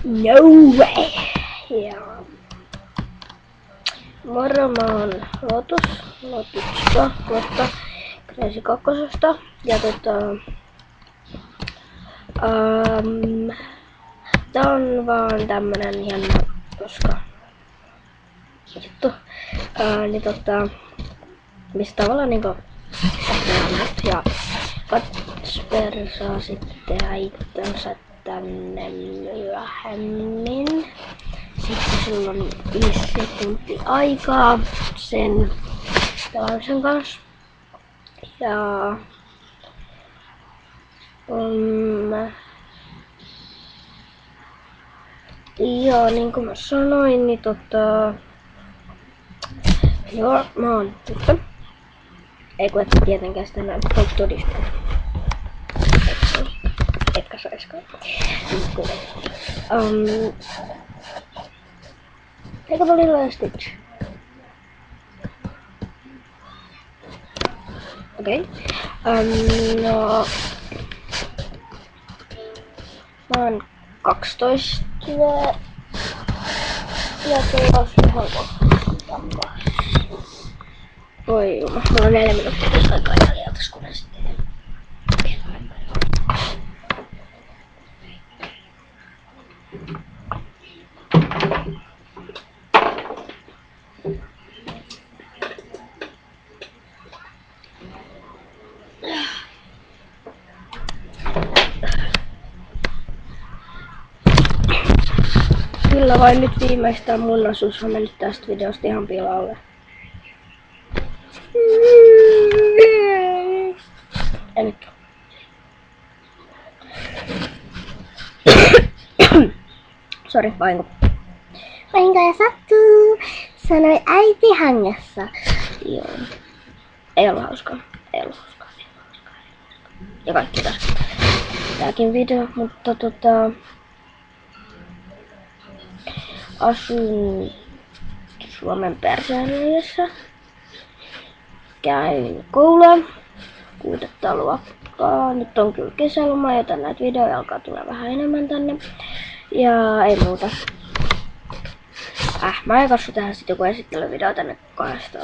No way! Ja moro, mä oon Lotta Crazy kakkosesta. Ja tää on vaan tämmönen jännä koska juttu. Mistä tavallaan niinku ja Kasper saa sitten itsensä tänne myöhemmin. Sitten sulla on 5 sekuntia aikaa sen pelaamisen kanssa. Ja joo, niin kuin mä sanoin, niin joo, mä oon tyttö. Ei kun et tietenkään sitä näin todistaa. Etkä saiskaan. Eikö tuli Lilo & Stitch? Okei. No... Mä oon 12 ja tulos ihan kohta. Voi juma, mulla on 4 minuuttia aikaa jäljellä tässä kun sitten. Kyllä vain nyt viimeistään mun osuus on mennyt tästä videosta ihan pilalle. Ja nyt. Sori, vahinko. Vahinkoja sattuu, sanoi äiti hangessa. Joo. Ei ollut hauskaa. Ja kaikki tässä. Tääkin video, mutta asun Suomen Persäännössä. Käyn koulua 6. luokkaa. Nyt on kyllä kesäloma, joten näitä videoja alkaa tulla vähän enemmän tänne. Ja ei muuta. Mä aion tehdä sit joku esittelyvideo tänne 2.